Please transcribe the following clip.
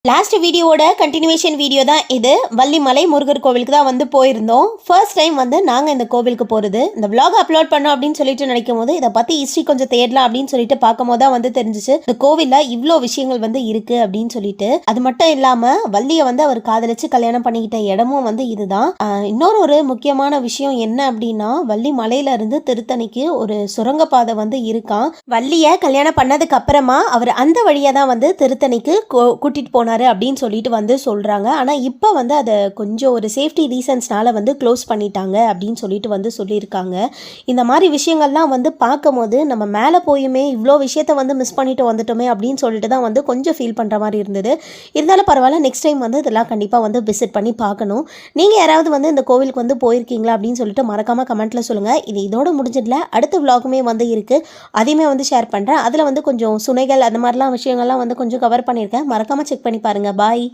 Last வீடியோவோட continuation video தான் இது. வள்ளிமலை முருகர் கோவிலுக்கு தான் வந்து போயிருந்தோம். ஃபர்ஸ்ட் டைம் வந்து நாங்கள் இந்த கோவிலுக்கு போகிறது. இந்த விளாக் அப்லோட் பண்ணோம் அப்படின்னு சொல்லிட்டு நினைக்கும் போது இதை பற்றி ஹிஸ்ட்ரி கொஞ்சம் தேடலாம் அப்படின்னு சொல்லிட்டு பார்க்கும் போது தான் வந்து தெரிஞ்சிச்சு இந்த கோவிலில் இவ்வளோ விஷயங்கள் வந்து இருக்குது அப்படின்னு சொல்லிட்டு. அது மட்டும் இல்லாமல் வள்ளியை வந்து அவர் காதலிச்சு கல்யாணம் பண்ணிக்கிட்ட இடமும் வந்து இதுதான். இன்னொரு முக்கியமான விஷயம் என்ன அப்படின்னா, வள்ளி மலையில இருந்து திருத்தணிக்கு ஒரு சுரங்கப்பாதை வந்து இருக்கான். வள்ளியை கல்யாணம் பண்ணதுக்கு அப்புறமா அவர் அந்த வழியாக தான் வந்து திருத்தணிக்கு கூட்டிட்டு போனார் அப்படின்னு சொல்லிட்டு வந்து சொல்றாங்க. ஆனா இப்போ வந்து அதை கொஞ்சம் ஒரு சேஃப்டி ரீசன்ஸ்னால வந்து க்ளோஸ் பண்ணிட்டாங்க அப்படின்னு சொல்லிட்டு வந்து சொல்லியிருக்காங்க. இந்த மாதிரி விஷயங்கள்லாம் வந்து பார்க்கும்போது நம்ம மேலே போயுமே இவ்வளோ விஷயத்த வந்து மிஸ் பண்ணிட்டு வந்துட்டோமே அப்படின்னு சொல்லிட்டு தான் வந்து கொஞ்சம் ஃபீல் பண்ணுற மாதிரி இருந்தது. இருந்தாலும் பரவாயில்ல, நெக்ஸ்ட் டைம் வந்து இதெல்லாம் கண்டிப்பாக வந்து விசிட் பண்ணி பார்க்கணும். நீங்கள் யாராவது வந்து இந்த கோவிலுக்கு வந்து போயிருக்கீங்களா அப்படின்னு சொல்லிட்டு மறக்காமல் கமெண்ட்டில் சொல்லுங்கள். இதோட முடிஞ்சதில்ல, அடுத்த விளாகுமே வந்து இருக்குது, அதையுமே வந்து ஷேர் பண்ணுறேன். அதில் வந்து கொஞ்சம் சுனைகள் அந்த மாதிரிலாம் விஷயங்கள்லாம் வந்து கொஞ்சம் கவர் பண்ணியிருக்கேன். மறக்காமல் செக் பண்ணி பாருங்க. பாய்.